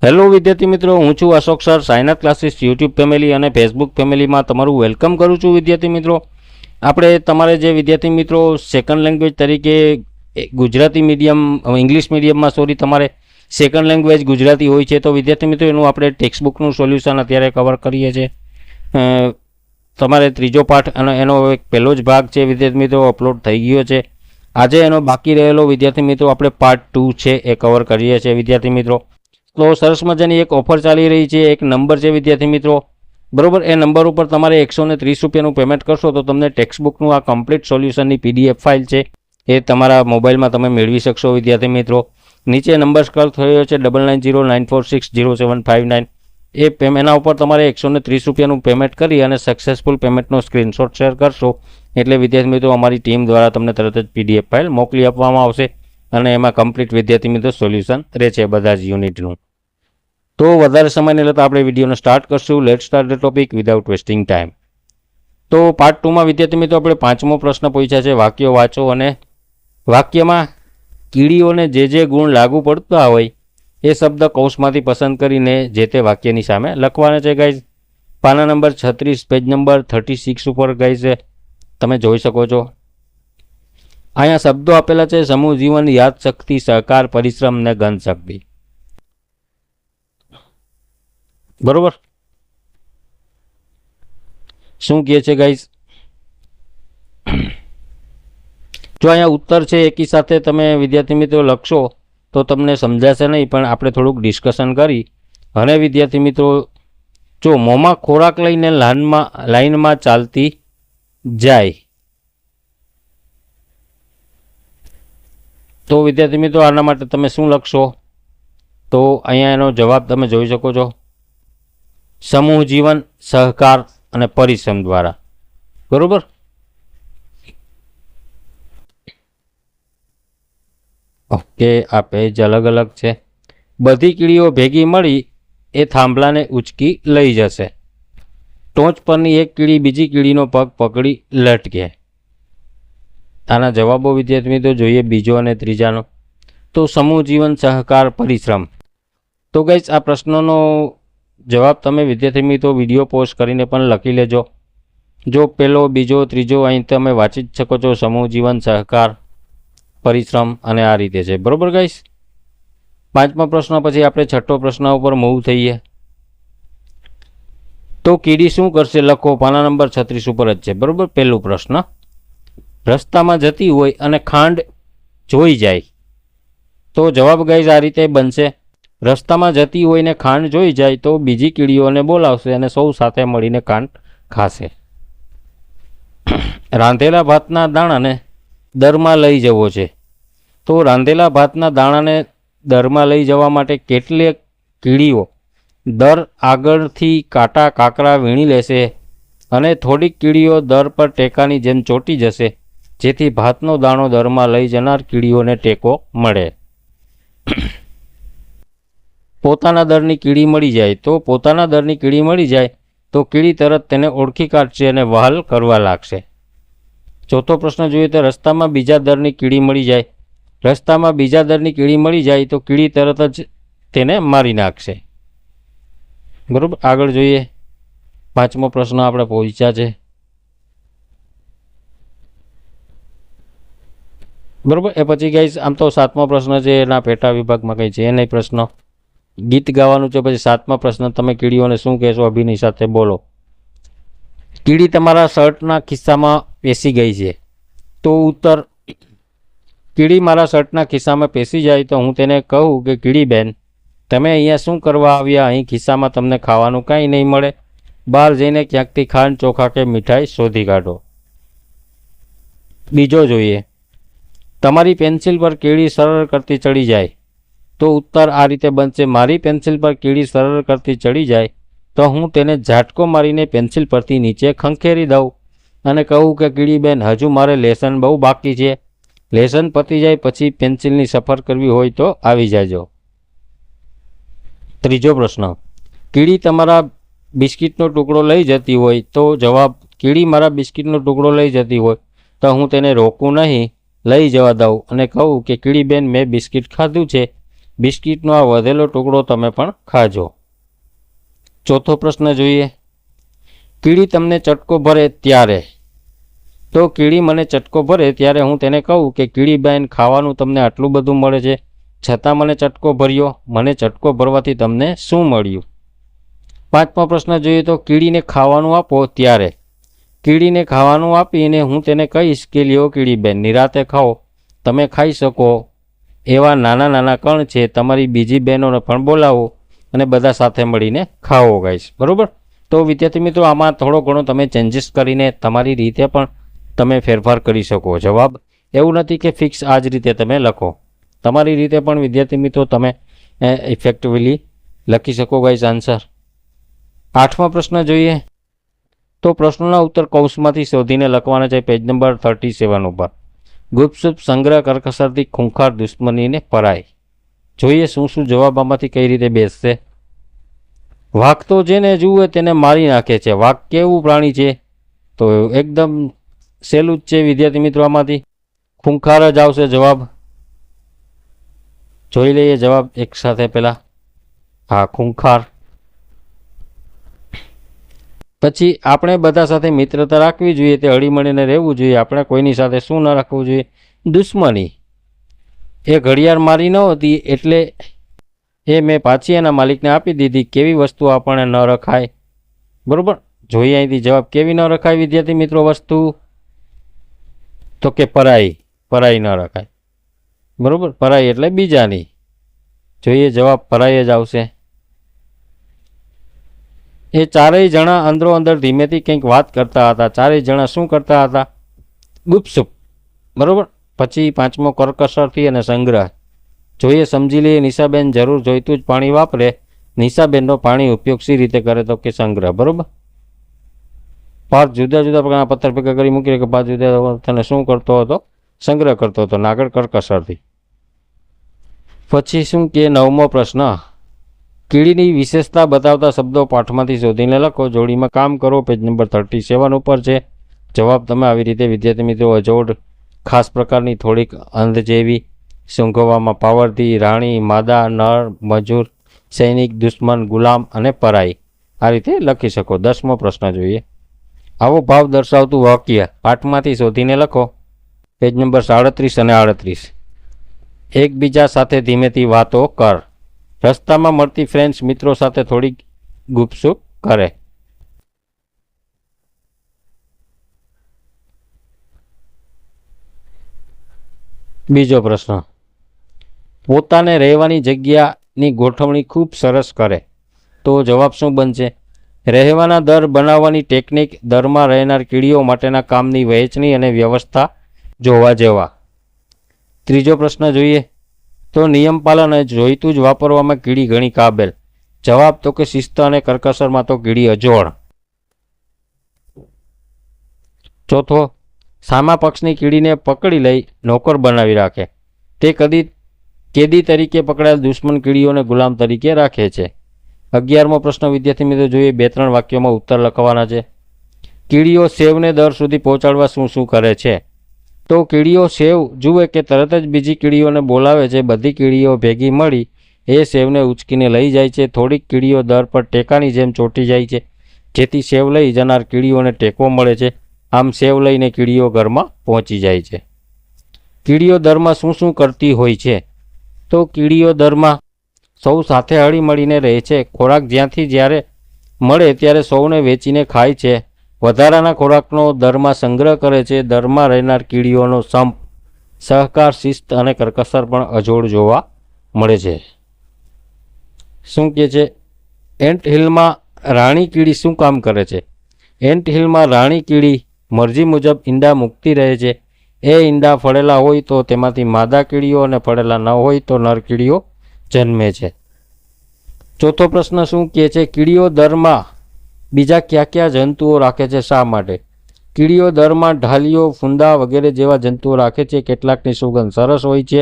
Hello વિદ્યાર્થી મિત્રો, હું છું Ashok sir. Sainath classes YouTube family અને ફેસબુક ફેમિલીમાં તમારું વેલકમ કરું છું. વિદ્યાર્થી મિત્રો, આપણે તમારે જે વિદ્યાર્થી મિત્રો સેકન્ડ લેંગ્વેજ તરીકે ગુજરાતી મીડિયમ ઇંગ્લિશ મીડિયમમાં તમારે સેકન્ડ લેંગ્વેજ ગુજરાતી હોય છે, તો વિદ્યાર્થી મિત્રો એનું આપણે ટેક્સ્ટબુકનું સોલ્યુશન અત્યારે કવર કરીએ છીએ. તમારે ત્રીજો પાઠ અને એનો એક પહેલો જ ભાગ છે વિદ્યાર્થી મિત્રો અપલોડ થઈ ગયો છે. આજે એનો બાકી રહેલો વિદ્યાર્થી મિત્રો આપણે પાર્ટ 2 છે એ કવર કરીએ છીએ. વિદ્યાર્થી મિત્રો, તો સરસ મજાની એક ઓફર ચાલી રહી છે. એક નંબર છે વિદ્યાર્થી મિત્રો, બરાબર. એ નંબર ઉપર તમારે 130 રૂપિયાનું પેમેન્ટ કરશો તો તમને ટેક્સ્ટબુકનું આ કમ્પ્લીટ સોલ્યુશનની PDF ફાઇલ છે એ તમારા મોબાઈલમાં તમે મેળવી શકશો. વિદ્યાર્થી મિત્રો, નીચે નંબર સ્ક્રોલ થયો છે 9909460759. એના ઉપર તમારે 130 રૂપિયાનું પેમેન્ટ કરી અને સક્સેસફુલ પેમેન્ટનો સ્ક્રીનશોટ શેર કરશો એટલે વિદ્યાર્થી મિત્રો અમારી ટીમ દ્વારા તમને તરત જ PDF ફાઇલ મોકલી આપવામાં આવશે અને એમાં કમ્પ્લીટ વિદ્યાર્થી મિત્રો સોલ્યુશન રહે છે બધા જ યુનિટનું. તો વધારે સમય નહીં લેતા આપણે વિડીયોને સ્ટાર્ટ કરશું. Late start the topic without wasting time. તો પાર્ટ 2માં વિદ્યાર્થી મિત્રો આપણે 5મો પ્રશ્ન પૂછ્યા છે. વાક્યો વાંચો અને વાક્યમાં કીડીઓને જે ગુણ લાગુ પડતા હોય એ શબ્દ કૌંસમાંથી પસંદ કરીને જે તે વાક્યની સામે લખવાના છે. ગાઈઝ પાના નંબર 36 પેજ નંબર 36 ઉપર ગાઈઝ તમે જોઈ શકો છો. અહીંયા શબ્દો આપેલા છે: સમૂહ જીવન, યાદશક્તિ, સહકાર, પરિશ્રમ ને ગંધશક્તિ. બરોબર, શું કહે છે ગાઈઝ? જો અહીંયા ઉત્તર છે એકી સાથે તમે વિદ્યાર્થી મિત્રો લખશો તો તમને સમજાશે નહીં, પણ આપણે થોડુંક ડિસ્કશન કરી અને વિદ્યાર્થી મિત્રો જો મોંમાં ખોરાક લઈને લાઈનમાં ચાલતી જાય તો વિદ્યાર્થી મિત્રો આના માટે તમે શું લખશો? તો અહીંયા એનો જવાબ તમે જોઈ શકો છો: સમૂહ જીવન, સહકાર અને પરિશ્રમ દ્વારા. બરોબર. ઓકે, આ પેજ અલગ અલગ છે. બધી કીડીઓ ભેગી મળી એ થાંભલાને ઉચકી લઈ જશે. ટોચ પરની એક કીડી બીજી કીડીનો પગ પકડી લટકે. આના જવાબો વિદ્યાર્થી મિત્રો જોઈએ બીજો અને ત્રીજાનો. તો સમૂહ જીવન, સહકાર, પરિશ્રમ. તો ગાઈસ આ પ્રશ્નનો જવાબ તમે વિદ્યાર્થી મિત્રો વિડીયો પોસ્ટ કરીને પણ લખી લેજો. જો પહેલો, બીજો, ત્રીજો અહીં તમે વાંચી જ શકો છો. સમૂહ જીવન, સહકાર, પરિશ્રમ અને આ રીતે છે. બરોબર ગાઈસ. 5મા પ્રશ્ન પછી આપણે 6થો પ્રશ્ન ઉપર મૂવ થઈએ. તો કીડી શું કરશે લખો. પાના નંબર 36 ઉપર જ છે. બરોબર. પહેલો પ્રશ્ન: રસ્તામાં જતી હોય અને ખાંડ જોઈ જાય. તો જવાબ ગાઈસ આ રીતે બનશે: રસ્તામાં જતી હોય ને ખાંડ જોઈ જાય તો બીજી કીડીઓને બોલાવશે અને સૌ સાથે મળીને ખાંડ ખાશે. રાંધેલા ભાતના દાણાને દરમાં લઈ જવો છે. તો રાંધેલા ભાતના દાણાને દરમાં લઈ જવા માટે કેટલીક કીડીઓ દર આગળથી કાંટા કાંકરા વીણી લેશે અને થોડીક કીડીઓ દર પર ટેકાની જેમ ચોંટી જશે, જેથી ભાતનો દાણો દરમાં લઈ જનાર કીડીઓને ટેકો મળે. પોતાના દરની કીડી મળી જાય. તો પોતાના દરની કીડી મળી જાય તો કીડી તરત તેને ઓળખી કાઢશે અને વહાલ કરવા લાગશે. 4થો પ્રશ્ન જોઈએ તો રસ્તામાં બીજા દરની કીડી મળી જાય. રસ્તામાં બીજા દરની કીડી મળી જાય તો કીડી તરત જ તેને મારી નાખશે. બરોબર. આગળ જોઈએ. 5મો પ્રશ્ન આપણે પહોંચ્યા છે. બરોબર. એ પછી ગાઈસ આમ તો 7મો પ્રશ્ન છે, એના પેટા વિભાગમાં કંઈ છે નહીં પ્રશ્ન. ગીત ગાવાનું છે. પછી 7મા પ્રશ્ન: તમે કીડીઓને શું કહેશો? અભિનય સાથે બોલો. કીડી તમારા શર્ટના ખિસ્સામાં પેસી ગઈ છે. તો ઉત્તર: કીડી મારા શર્ટના ખિસ્સામાં પેસી જાય તો હું તેને કહું કે કીડી બેન, તમે અહીંયા શું કરવા આવ્યા? અહીં ખિસ્સામાં તમને ખાવાનું કાંઈ નહીં મળે. બહાર જઈને ક્યાંકથી ખાંડ, ચોખા કે મીઠાઈ શોધી કાઢો. બીજો જોઈએ: તમારી પેન્સિલ પર કીડી સરળ કરતી ચડી જાય. તો ઉત્તર આ રીતે બનશે: મારી પેન્સિલ પર કીડી સરળ કરતી ચડી જાય તો હું તેને ઝાટકો મારીને પેન્સિલ પરથી નીચે ખંખેરી દઉં અને કહું કે કીડી બેન, હજુ મારે લેસન બહુ બાકી છે. લેસન પતી જાય પછી પેન્સિલની સફર કરવી હોય તો આવી જાજો. ત્રીજો પ્રશ્ન: કીડી તમારા બિસ્કિટનો ટુકડો લઈ જતી હોય. તો જવાબ: કીડી મારા બિસ્કિટનો ટુકડો લઈ જતી હોય તો હું તેને રોકું નહીં, લઈ જવા દઉં અને કહું કે કીડી બેન, મેં બિસ્કિટ ખાધું છે, બિસ્કિટનો આ વધેલો ટુકડો તમે પણ ખાજો. ચોથો પ્રશ્ન જોઈએ. કીડી તમને ચટકો ભરે ત્યારે, તો કીડી મને ચટકો ભરે ત્યારે હું તેને કહું કે કીડીબેન, ખાવાનું તમને આટલું બધું મળે છે, છતાં મને ચટકો ભર્યો. મને ચટકો ભરવાથી તમને શું મળ્યું? પાંચમો પ્રશ્ન જોઈએ તો કીડીને ખાવાનું આપો ત્યારે, કીડીને ખાવાનું આપીને હું તેને કહીશ કે લ્યો કીડીબેન, નિરાતે ખાઓ, તમે ખાઈ શકો એવા નાના નાના કણ છે, તમારી બીજી બહેનોને પણ બોલાવો અને બધા સાથે મળીને ખાઓ ગાઈસ. બરાબર? તો વિદ્યાર્થી મિત્રો, આમાં થોડો ઘણો તમે ચેન્જીસ કરીને તમારી રીતે પણ તમે ફેરફાર કરી શકો. જવાબ એવું નથી કે ફિક્સ આ જ રીતે તમે લખો, તમારી રીતે પણ વિદ્યાર્થી મિત્રો તમે ઇફેક્ટિવલી લખી શકો ગાઈસ આન્સર. આઠમો પ્રશ્ન જોઈએ તો પ્રશ્નોના ઉત્તર કૌંસમાંથી શોધીને લખવાના છે પેજ નંબર 37 ઉપર. ગુપસુપ સંગ્રહ કરકસરથી ખૂંખાર દુશ્મનીને પરાય. જોઈએ શું શું જવાબ આમાંથી કઈ રીતે બેસશે. વાઘ તો જેને જુએ તેને મારી નાખે છે. વાઘ કેવું પ્રાણી છે? તો એકદમ સહેલું જ છે વિદ્યાર્થી મિત્રો, આમાંથી ખૂંખાર જ આવશે જવાબ. જોઈ લઈએ જવાબ એક સાથે પહેલા. હા, ખૂંખાર. પછી આપણે બધા સાથે મિત્રતા રાખવી જોઈએ, તે હળીમળીને રહેવું જોઈએ. આપણે કોઈની સાથે શું ન રાખવું જોઈએ? દુશ્મની. એ ઘડિયાળ મારી ન હતી એટલે એ મેં પાછી એના માલિકને આપી દીધી. કેવી વસ્તુ આપણને ન રખાય? બરાબર? જોઈએ અહીંથી જવાબ. કેવી ન રખાય વિદ્યાર્થી મિત્રો વસ્તુ? તો કે પરાઈ. પરાઈ ન રખાય. બરાબર? પરાઈ એટલે બીજાની. જોઈએ જવાબ પરાઈ જ આવશે. એ ચારેય જણા અંદરો અંદર ધીમેથી કંઈક વાત કરતા હતા. ચારેય જણા શું કરતા હતા? ગુપસુપ. બરાબર? પછી પાંચમો કરકસરથી અને સંગ્રહ. જોઈએ સમજી લઈએ. નિશાબેન જરૂર જોઈતું જ પાણી વાપરે. નિશાબેનનો પાણી ઉપયોગ સી રીતે કરે? તો કે સંગ્રહ. બરાબર? 5 જુદા જુદા પ્રકારના પથ્થર ભેગા કરી મૂકી કે 5 જુદા તને શું કરતો હતો? સંગ્રહ કરતો હતો. નાગર કરકસરથી. પછી શું કે 9મો પ્રશ્ન. કીડીની વિશેષતા બતાવતા શબ્દો પાઠમાંથી શોધીને લખો. જોડીમાં કામ કરો. પેજ નંબર 37 ઉપર છે. જવાબ તમે આવી રીતે વિદ્યાર્થી મિત્રો અજોડ, ખાસ પ્રકારની, થોડીક અંધ જેવી, સૂંઘવામાં પાવરથી, રાણી, માદા, નર, મજૂર, સૈનિક, દુશ્મન, ગુલામ અને પરાઈ. આ રીતે લખી શકો. 10મો પ્રશ્ન જોઈએ. આવો ભાવ દર્શાવતું વાક્ય પાઠમાંથી શોધીને લખો. પેજ નંબર 37 અને 38. એકબીજા સાથે ધીમેથી વાતો કર. રસ્તામાં મળતી ફ્રેન્ડ્સ મિત્રો સાથે થોડીક ગુપસુપ કરે. બીજો પ્રશ્ન. પોતાને રહેવાની જગ્યાની ગોઠવણી ખૂબ સરસ કરે. તો જવાબ શું બનશે? રહેવાના દર બનાવવાની ટેકનિક, દરમાં રહેનાર કીડીઓ માટેના કામની વહેંચણી અને વ્યવસ્થા જોવા જેવા. ત્રીજો પ્રશ્ન જોઈએ તો નિયમ પાલન અને જોઈતું જ વાપરવામાં કીડી ઘણી કાબેલ. જવાબ તો કે શિસ્ત અને કરકસરમાં તો કીડી અજોડ. ચોથો. સામા પક્ષની કીડીને પકડી લઈ નોકર બનાવી રાખે. તે કેદી તરીકે પકડાયેલ દુશ્મન કીડીઓને ગુલામ તરીકે રાખે છે. 11મો પ્રશ્ન વિદ્યાર્થી મિત્રો જોઈએ. 2-3 વાક્યોમાં ઉત્તર લખવાના છે. કીડીઓ સેવને દર સુધી પહોંચાડવા શું શું કરે છે? તો કીડીઓ સેવ જુએ કે તરત જ બીજી કીડીઓને બોલાવે છે. બધી કીડીઓ ભેગી મળી એ સેવને ઉચકીને લઈ જાય છે. થોડીક કીડીઓ દર પર ટેકાની જેમ ચોંટી જાય છે, જેથી સેવ લઈ જનાર કીડીઓને ટેકો મળે છે. આમ સેવ લઈને કીડીઓ ઘરમાં પહોંચી જાય છે. કીડીઓ દરમાં શું શું કરતી હોય છે? તો કીડીઓ દરમાં સૌ સાથે હળી મળીને રહે છે. ખોરાક જ્યાંથી જ્યારે મળે ત્યારે સૌને વેચીને ખાય છે. વધારાના ખોરાકનો દરમાં સંગ્રહ કરે છે. દરમાં રહેનાર કીડીઓનો સંપ, સહકાર, શિસ્ત અને કરકસર પણ અજોડ જોવા મળે છે. શું કહે છે? એન્ટ હિલમાં રાણી કીડી શું કામ કરે છે? એન્ટ હિલમાં રાણી કીડી મરજી મુજબ ઈંડા મૂકતી રહે છે. એ ઈંડા ફળેલા હોય તો તેમાંથી માદા કીડીઓ અને ફળેલા ન હોય તો નર કીડીઓ જન્મે છે. ચોથો પ્રશ્ન શું કહે છે? કીડીઓ દરમાં બીજા કયા કયા જંતુઓ રાખે છે? શા માટે? કીડીઓ દરમાં ઢાલીઓ, ફૂંદા વગેરે જેવા જંતુઓ રાખે છે. કેટલાકની સુગંધ સરસ હોય છે.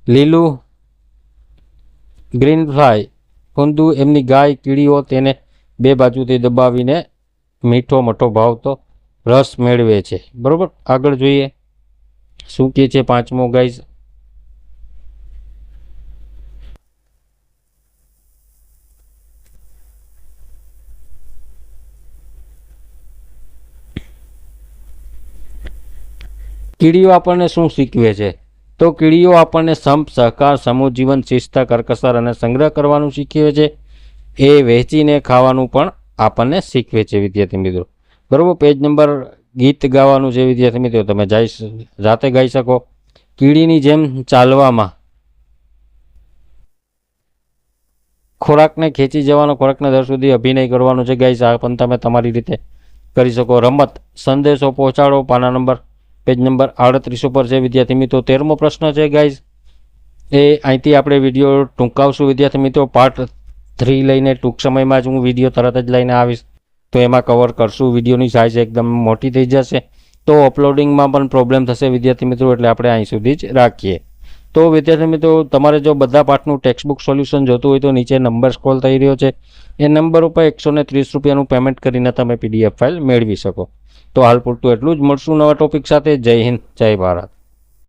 લીલું ગ્રીન ફ્લાય, ફૂંદું એમની ગાય. કીડીઓ તેને બે બાજુથી દબાવીને મીઠો મઠો ભાવતો રસ મેળવે છે. બરોબર? આગળ જોઈએ શું કહે છે 5મો ગાઈઝ. કીડીઓ આપણને શું શીખવે છે? તો કીડીઓ આપણને સંપ, સહકાર, સમૂહ જીવન, શિસ્ત, કરકસર અને સંગ્રહ કરવાનું શીખવે છે. એ વહેંચીને ખાવાનું પણ આપણને શીખવે છે વિદ્યાર્થી મિત્રો. બરાબર, પેજ નંબર ગીત ગાવાનું છે વિદ્યાર્થી મિત્રો, તમે જાતે ગાઈ શકો. કીડીની જેમ ચાલવામાં, ખોરાકને ખેંચી જવાનો, ખોરાકને દર સુધી અભિનય કરવાનો છે ગાઈસ. આ પણ તમે તમારી રીતે કરી શકો. રમત, સંદેશો પહોંચાડો, પાના નંબર પેજ નંબર 38 ઉપર છે વિદ્યાર્થી મિત્રો. 13મો પ્રશ્ન છે ગાઈસ, એ અહીંથી આપણે વિડીયો ટૂંકાવશું વિદ્યાર્થી મિત્રો. પાર્ટ 3 લઈને ટૂંક સમયમાં જ હું વિડીયો તરત જ લઈને આવીશ, તો એમાં કવર કરશું. વિડીયોની સાઇઝ એકદમ મોટી થઈ જશે તો અપલોડિંગમાં પણ પ્રોબ્લેમ થશે વિદ્યાર્થી મિત્રો, એટલે આપણે અહીં સુધી જ રાખીએ. તો વિદ્યાર્થી મિત્રો, તમારે જો બધા પાઠનું ટેક્સ્ટબુક સોલ્યુશન જોતું હોય તો નીચે નંબર સ્ક્રોલ થઈ રહ્યો છે, એ નંબર ઉપર 130 રૂપિયાનું પેમેન્ટ કરીને તમે PDF ફાઇલ મેળવી શકો. તો હાલ પૂરતું એટલું જ. મળશું નવા ટોપિક સાથે. જય હિન્દ, જય ભારત.